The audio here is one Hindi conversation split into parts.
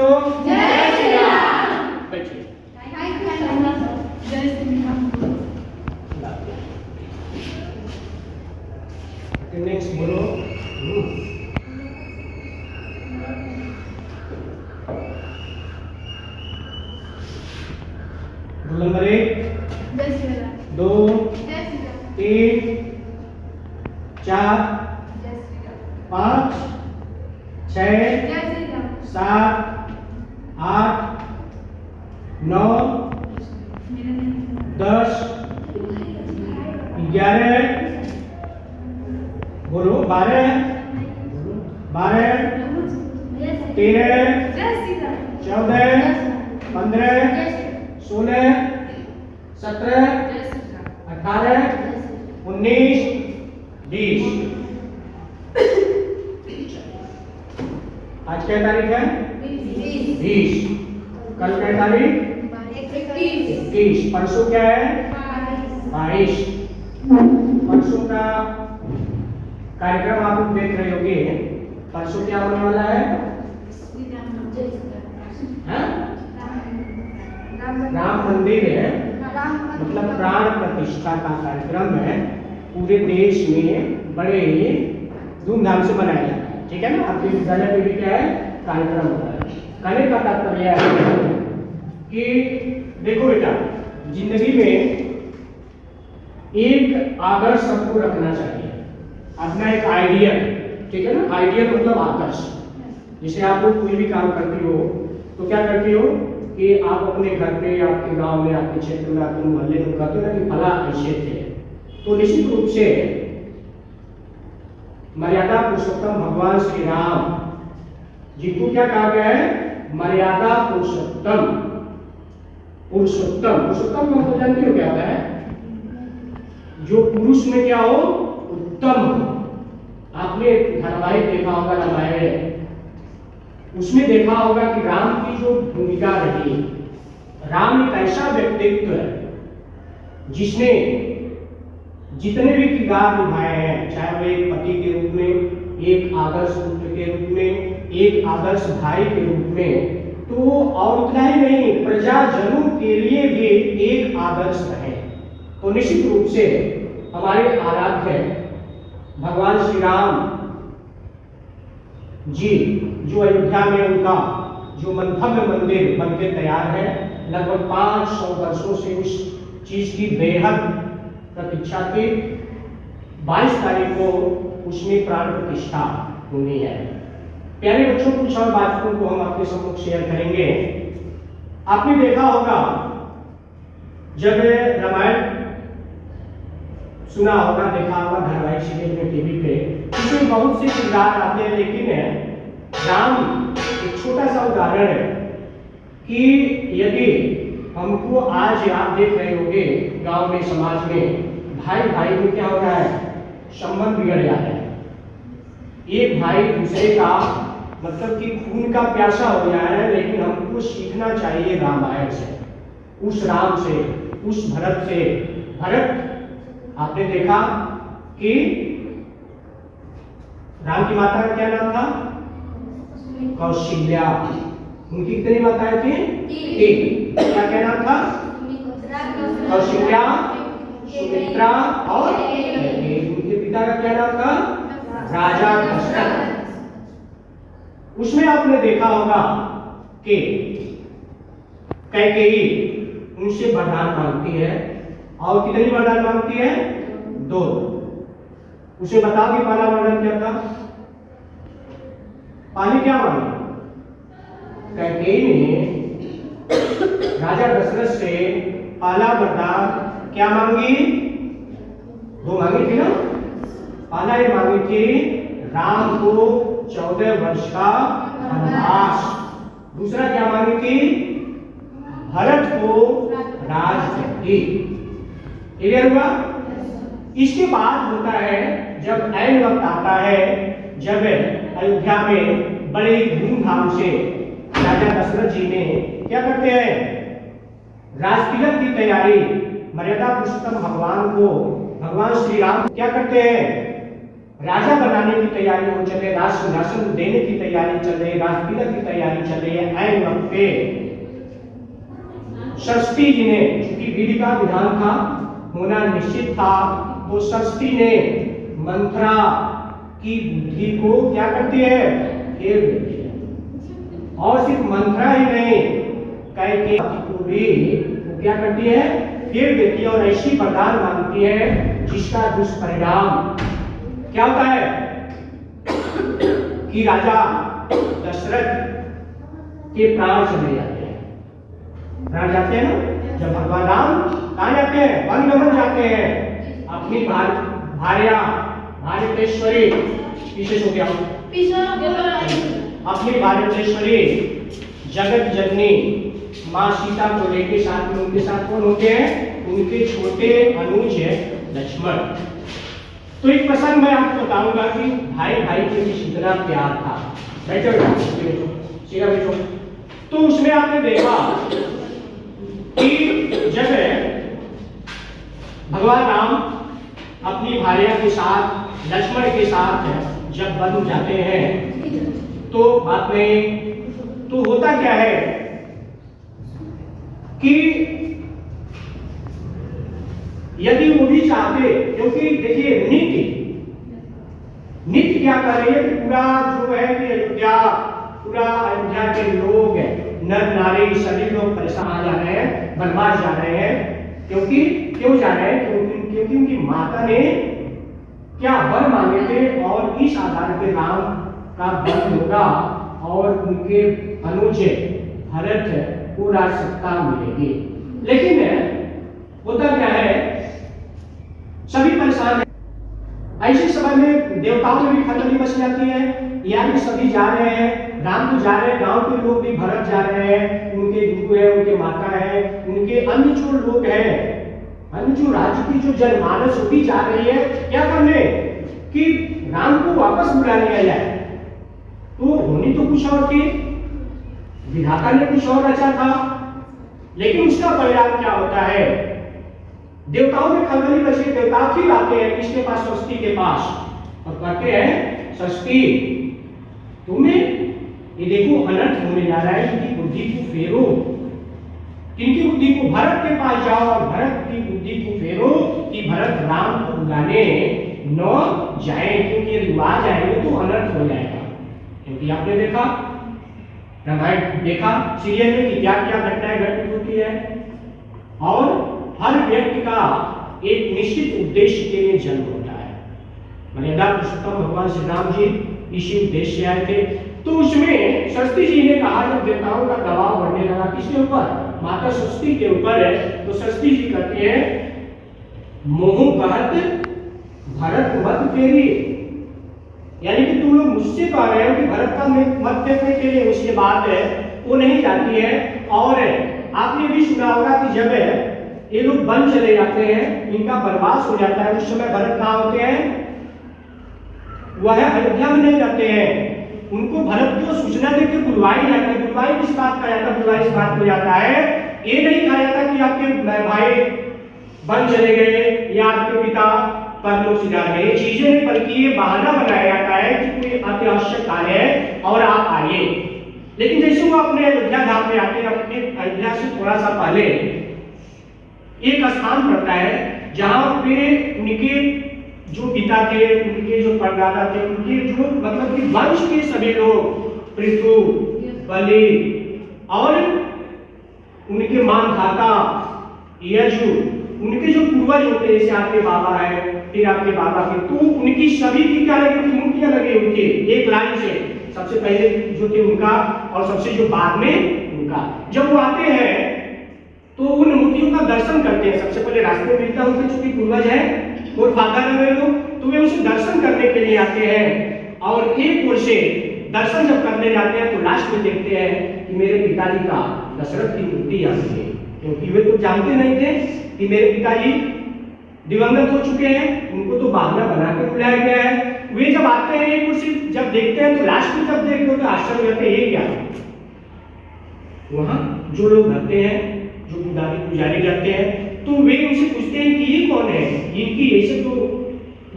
जय श्री राम। बैठिए। जय श्री राम। नेक्स्ट बोलो। रोल नंबर 1, जय श्री राम। 2, जय श्री राम। 3, 4, जय श्री राम। 5, 6, जय श्री राम। 7, 8, 9, 10, 11, बोलो 12, 13, जय श्री राम। 14, 15, 16, 17, 18, 19, 20। आज क्या तारीख है? 20। कल क्या तारीख? 21। परसों क्या है? 22। परसों का कार्यक्रम आप लोग देख रहे होंगे। परसों क्या होने वाला है? हाँ? राम मंदिर है, मतलब प्राण प्रतिष्ठा का कार्यक्रम है। पूरे देश में बड़े ही धूमधाम से मनाया जाता है। ठीक है ना? आपके विद्यालय में भी क्या है? कार्यक्रम होता है। कहने का तात्पर्य है कि देखो बेटा, जिंदगी में एक आदर्श सबको रखना चाहिए, अपना एक आइडियल। ठीक है ना? आइडियल मतलब आदर्श। जैसे आप लोग कोई भी काम करती हो तो क्या करती हो कि आप अपने घर पे, आपके गांव में, आपके क्षेत्र में, आपके मोहल्ले में कहते हो ना कि फला ऐसे थे। तो निश्चित रूप से मर्यादा पुरुषोत्तम भगवान श्री राम जी को क्या कहा गया है? मर्यादा पुरुषोत्तम। पुरुषोत्तम, पुरुषोत्तम को जानती हो क्या होता है? जो पुरुष में क्या हो? उत्तम हो। आपने धारावाहिक देखा होगा रामायण, उसमें देखा होगा कि राम की जो भूमिका रही, राम एक ऐसा व्यक्तित्व है जिसने जितने भी किरदार निभाए हैं, चाहे वो एक पति के रूप में, एक आदर्श पुत्र के रूप में, एक आदर्श भाई के रूप में, तो और उतना ही नहीं, प्रजाजनों के लिए भी एक आदर्श रहे। तो निश्चित रूप से हमारे आराध्य भगवान श्री राम जी, जो अयोध्या में उनका जो भव्य मंदिर बनके तैयार है, लगभग 500 वर्षों से उस चीज की बेहद प्रतीक्षा थी। 22 तारीख को उसमें प्राण प्रतिष्ठा होनी है। प्यारे बच्चों, कुछ और बातों को हम आपके सम्मुख शेयर करेंगे। आपने देखा होगा जब रामायण सुना होगा, देखा होगा धारावाहिक सीरियल में, टीवी पे, इसमें बहुत से किरदार आते हैं, लेकिन राम एक छोटा सा उदाहरण है कि यदि हमको आज आप देख रहे होंगे गांव में, समाज में, भाई भाई में क्या हो रहा है? संबंध बिगड़ जाता है। एक भाई दूसरे का मतलब कि खून का प्यासा हो जा रहा है, लेकिन हमको सीखना चाहिए रामायण से, उस राम से, उस भरत से। भरत, आपने देखा कि राम की माता का क्या नाम था? कौशल्या। उनकी कितनी माताएं थी? 3। क्या क्या नाम था? कौशल्या, सुमित्रा और उनके पिता का क्या नाम था? राजा दशरथ। उसमें आपने देखा होगा कि कैकेयी उनसे वरदान मांगती है, और कितनी वरदान मांगती है? 2। उसे बताओ कि पहला वरदान क्या था? पानी क्या मांगी? कैकेयी ने राजा दशरथ से पहला वरदान क्या मांगी? 2 मांगी थी ना। पहला ये मांगी थी राम को 14 वर्ष का वनवास। दूसरा क्या मांगी थी? भरत को राजगद्दी। क्लियर हुआ? इसके बाद होता है, जब ऐन वक्त आता है, जब अयोध्या में बड़े धूमधाम से राजा दशरथ जी ने क्या करते हैं? राजतिलक की तैयारी, मर्यादा पुरुषोत्तम भगवान को, भगवान श्री राम क्या करते हैं? राजा बनाने की तैयारी हो चल रही, राज सिंहासन देने की तैयारी चल रही, राज तिलक की तैयारी चल रही है। ऐन वक्त पे सरस्वती जी ने, चूंकि विधि का विधान था, होना निश्चित था, तो सरस्वती ने मंत्रा की बुद्धि को क्या करती है, फेर देती है। और सिर्फ मंत्रा ही नहीं, कैकेयी को भी वो क्या करती है, फेर देती है। और ऐसी वरदान मांगती है जिसका दुष्परिणाम क्या होता है कि राजा दशरथ के प्राण चले जाते हैं। प्राण जाते हैं ना, जब भगवान राम कहाँ जाते हैं, वनगमन जाते हैं, अपनी भार्या भारतेश्वरी, विशेष हो गया, अपनी भारतेश्वरी जगत जननी माँ सीता को लेके साथ में, उनके साथ कौन होते हैं, उनके छोटे अनुज है लक्ष्मण। तो एक प्रसंग मैं आपको बताऊंगा कि भाई भाई के बीच कितना प्यार था। बैठो सीधा बैठो। तो उसमें आपने देखा कि जब भगवान राम अपनी भार्या के साथ, लक्ष्मण के साथ जब वन जाते हैं, तो बात में तो होता क्या है कि यदि वो भी चाहते, क्योंकि देखिए नित्य क्या कर रही है कि पूरा जो है कि पूरा अयोध्या के लोग, नर नारी सभी लोग परेशान जा रहे हैं, बनवास जा रहे हैं। क्यों जा रहे हैं, क्योंकि उनकी माता ने क्या वर मांगे थे, और इस आधार पे राम का वध होगा और उनके अनुज भरत को राज सत्ता मिलेगी। लेकिन होता क्या है, सभी परेशान है। ऐसे समय में देवताओं में भी खतरनी मच जाती है, यानी सभी जा रहे हैं, राम तो जा रहे हैं, गांव के लोग भी, भरत जा रहे हैं, उनके गुरु है, उनके माता है, उनके अन्य जो लोग हैं, अन्य जो राज्य की जो जनमानस भी जा रही है क्या करने, कि राम को वापस बुला लिया जाए। तो होनी तो कुछ और थी, विधाता ने कुछ और रचा था, लेकिन उसका परिणाम क्या होता है, देवताओं में खलबली मची। देवता फिर आते हैं किसके पास, सरस्वती के पास, और कहते हैं सरस्वती तुम्हें ये देखो अनर्थ होने जा रहा है, इनकी बुद्धि को फेरो, किनकी बुद्धि को, भरत के पास जाओ और भरत की बुद्धि को फेरो कि भरत राम को बुलाने न जाए, क्योंकि यदि आ जाएंगे तो अनर्थ हो जाएगा। क्योंकि आपने देखा, रामायण देखा सीरियल में कि क्या क्या घटनाएं घटित होती है, और हर व्यक्ति का एक निश्चित उद्देश्य के लिए जन्म होता है। मर्यादा पुरुषोत्तम भगवान श्री राम जी इसी उद्देश्य से आए थे। तो उसमें सरस्वती जी ने कहा, जब देवताओं का दबाव बढ़ने लगा किसके ऊपर, माता सरस्वती के ऊपर है, तो सरस्वती जी कहते हैं मोह कहत भरत मत फेरी, यानी कि तुम लोग मुझसे कह रहे हो कि भरत का मत फेरने के लिए, उसके बाद वो नहीं जाती है। और आपने भी सुना होगा कि जब ये लोग वन चले जाते हैं, इनका वनवास हो जाता है, उस समय भरत कहाँ होते हैं, वह अयोध्या में नहीं रहते हैं। उनको भरत को सूचना देकर बुलवाई जाती है। बुलवाई किस बात का जाता है, बुलवाई इस बात को जाता है, ये नहीं कहा जाता कि आपके भाई वन चले गए या आपके पिता परलोक सिधार गए, ये चीजें नहीं, बल्कि ये बहाना बनाया जाता है कि कोई अत्यावश्यक कार्य है और आप आइए। लेकिन जैसे वो अपने अयोध्या धाम में आते हैं, अपने अयोध्या से थोड़ा सा पहले एक स्थान पड़ता है जहां पे उनके जो पिता थे, उनके जो परदादा थे, उनके जो मतलब कि वंश के सभी लोग, पृथु, बलि और उनके मानधाता यजु, उनके जो पूर्वज होते हैं, जैसे आपके बाबा है, फिर आपके बाबा के, तो उनकी सभी की क्या लगी थी, मूर्तियां लगी उनके एक लाइन से, सबसे पहले जो थे उनका और सबसे जो बाद में उनका। जब वो आते हैं तो उन मूर्तियों का दर्शन करते हैं। सबसे पहले रास्ते में मिलता उनके चूंकि पूर्वज है और फादर है लोग, तो वे उसे दर्शन करने के लिए आते हैं। और एक ओर से दर्शन जब करने जाते हैं तो लास्ट में देखते हैं कि मेरे पिताजी का, दशरथ की मूर्ति यहाँ है, क्योंकि वे तो जानते नहीं थे कि मेरे पिताजी दिवंगत हो चुके हैं, उनको तो बहाना बना के बुलाया गया है। वे जब आते हैं एक ओर से जब देखते हैं तो लास्ट में जब देखते हो तो आश्चर्य रहते हैं, ये क्या। वहां जो लोग रहते हैं, जो पुजारी रहते हैं, तो वे उनसे पूछते हैं कि ये कौन है, इनकी ऐसे। तो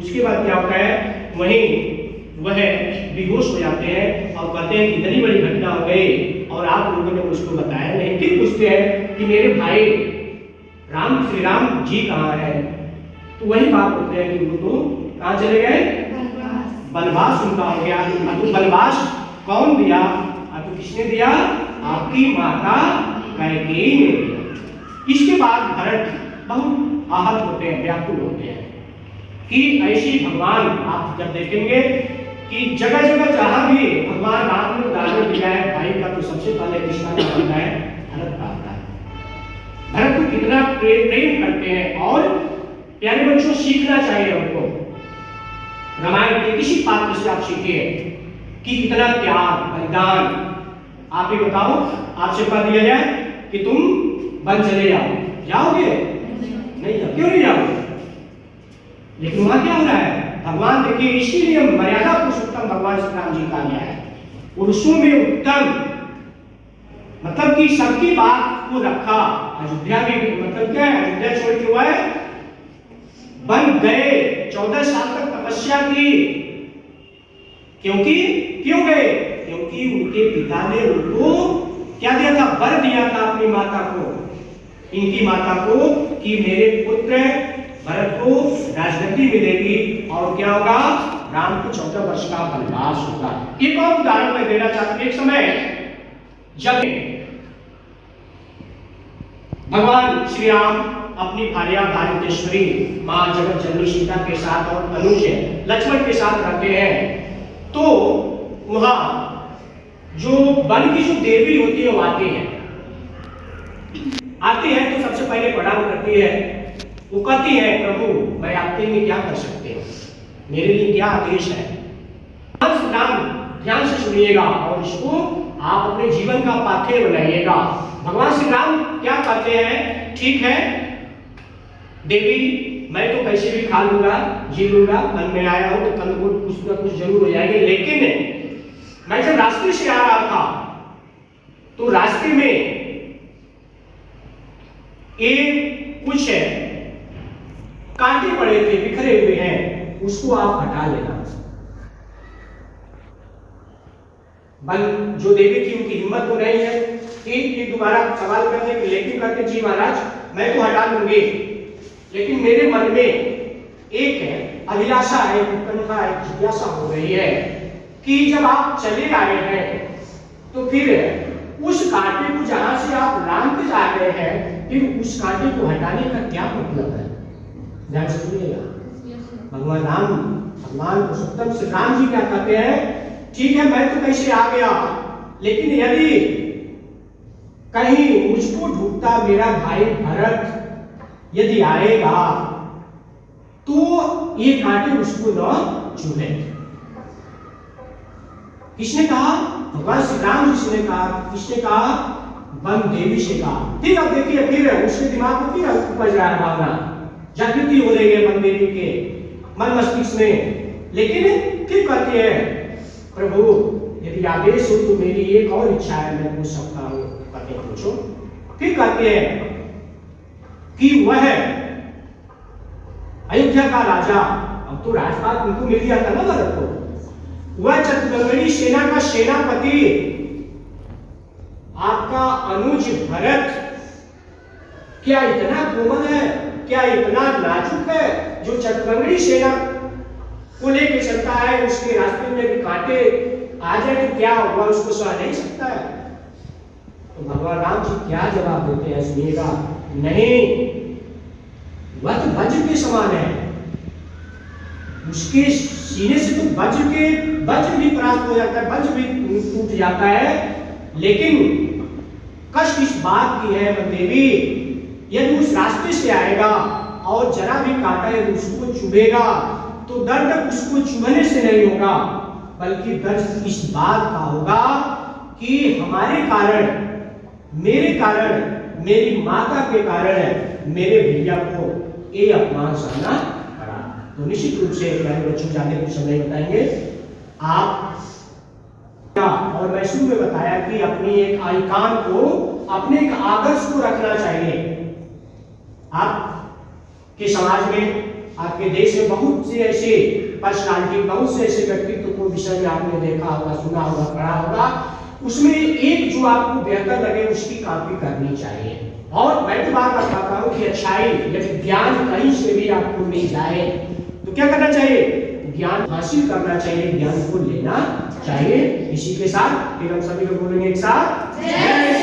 उसके बाद क्या होता है वहीं वह बेहोश हो जाते हैं और कहते हैं कि इतनी बड़ी घटना हो गई और आप लोगों ने मुझको बताया नहीं। फिर पूछते हैं कि मेरे भाई श्री राम जी कहाँ है? तो वही बात होते हैं कि वो तो कहाँ चले गए? वनवास उनका हो गया। तो वनवास कौन दिया? तो किसने दिया? आपकी माता कैकेयी ने दिया। इसके बाद भरत बहुत आहत होते हैं, व्याकुल होते हैं कि ऐसी भगवान आप जब देखेंगे कि जगह जगह जहां भी भगवान राम ने उदाहरण दिया है भाई का, तो सबसे पहले किसका नाम आता है? भरत का आता है। भरत को कितना प्रेम करते हैं और प्यारे बच्चों सीखना चाहिए हमको। रामायण के किसी पात्र से आप सीखिए कि कितना त्याग बलिदान। आप ही बताओ, आपसे कह दिया जाए कि तुम वन चले जाओ, जाओगे? नहीं जाओ। क्यों नहीं जाओगे? लेकिन वहां क्या हो रहा है? भगवान देखिए, इसीलिए मर्यादा पुरुषोत्तम भगवान श्री राम जी का गया है। पुरुषों में उत्तम मतलब कि सबकी बात को रखा। अयोध्या में मतलब क्या है? अयोध्या छोड़ के हुआ है बन गए, 14 साल तक तपस्या की। क्योंकि क्यों गए? क्योंकि उनके पिता ने उनको क्या दिया था? वर दिया था अपनी माता को, इनकी माता को, कि मेरे पुत्र भरत को राजगद्दी मिलेगी और क्या होगा? राम को 14 वर्ष का वनवास होगा। एक और उदाहरण मैं देना चाहता हूं। एक समय जब भगवान श्री राम अपनी भार्या भारतेश्वरी मां जगत जननी सीता के साथ और अनुज लक्ष्मण के साथ रहते हैं, तो वहां जो वन की जो देवी होती है वो आती है तो सबसे पहले प्रणाम करती है। वो कहती है, प्रभु मैं आपके लिए क्या कर सकती हूँ, मेरे लिए क्या आदेश है? ध्यान से सुनिएगा और इसको आप अपने जीवन का पाथेय बनाइएगा। भगवान श्री राम क्या कहते हैं? ठीक है देवी, मैं तो कैसे भी खा लूंगा, जी लूंगा, मन में आया हो तो कल को कुछ ना कुछ जरूर हो जाएगा। लेकिन मैं जब रास्ते से आ रहा था तो रास्ते में एक कुछ कांटे पड़े थे, बिखरे हुए हैं, उसको आप हटा लेना। बल जो देवी थी उनकी हिम्मत तो नहीं है कि दोबारा सवाल करने की, लेकिन कहते जी महाराज मैं तो हटा लूंगी, लेकिन मेरे मन में एक अभिलाषा है, उत्कंठा है, जिज्ञासा हो रही है कि जब आप चले आए हैं तो फिर उस कांटे को जहां से आप लांघते जा रहे हैं, फिर उस कांटे को हटाने का क्या मतलब है? ध्यान से सुनिएगा। भगवान पुरुषोत्तम श्री राम जी क्या कहते हैं? ठीक है मैं तो कैसे आ गया, लेकिन यदि कहीं मुझको ढूंढता मेरा भाई भरत यदि आएगा तो ये कांटे उसको न चुभे। किसने कहा? भगवान श्री राम जी ने कहा। किसने कहा? वन देवी से कहा। ठीक अब देखिए, फिर उसके दिमाग में फिर उपज रहा है भावना, जागृति हो रही है वन देवी के मन मस्तिष्क में। लेकिन फिर कहती है, प्रभु यदि आदेश हो तो मेरी एक और इच्छा है, मैं पूछ सकता हूँ? कहते हैं पूछो। फिर कहते हैं कि वह अयोध्या का राजा, अब तो राजपाट उनको मिल गया था ना भरत को, वह चतुरंगनी सेना का सेनापति आपका अनुज भरत क्या इतना कोमल है, क्या इतना नाजुक है जो चतुरंगनी सेना को लेकर चलता है? उसके रास्ते में भी कांटे आ जाए तो क्या होगा? उसको सह नहीं सकता है। तो भगवान राम जी क्या जवाब देते हैं सुनिएगा। नहीं, वह तो वज्र के समान है, उसके सीने से तो वज्र भी परास्त हो जाता है, वज्र भी टूट जाता है। लेकिन कष्ट इस बात की है देवी, यदि उस रास्ते से आएगा और जरा भी कांटा यदि उसको चुभेगा तो दर्द उसको चुभने से नहीं होगा, बल्कि दर्द इस बात का होगा कि हमारे कारण, मेरे कारण, मेरी माता के कारण मेरे भैया को ये अपमान सहना पड़ा। तो निश्चित रूप से प्यारे बच्चों ज्यादा कुछ नहीं बताएंगे आप। और मैं शुरू में बताया कि अपनी एक आइकॉन को, अपने एक आदर्श को रखना चाहिए। आपके समाज में, आपके देश में बहुत से ऐसे पर्सनालिटी, बहुत से ऐसे व्यक्तित्व को विषय में आपने देखा होगा, सुना होगा, पढ़ा होगा। उसमें एक जो आपको बेहतर लगे उसकी कॉपी करनी चाहिए। और मैं तो बात बताता हूँ कि अच्छाई यदि ज्ञान कहीं से भी आपको मिल जाए तो क्या करना चाहिए? ज्ञान हासिल करना चाहिए, ज्ञान को लेना चाहिए। इसी के साथ फिर हम सभी लोग बोलेंगे एक साथ जय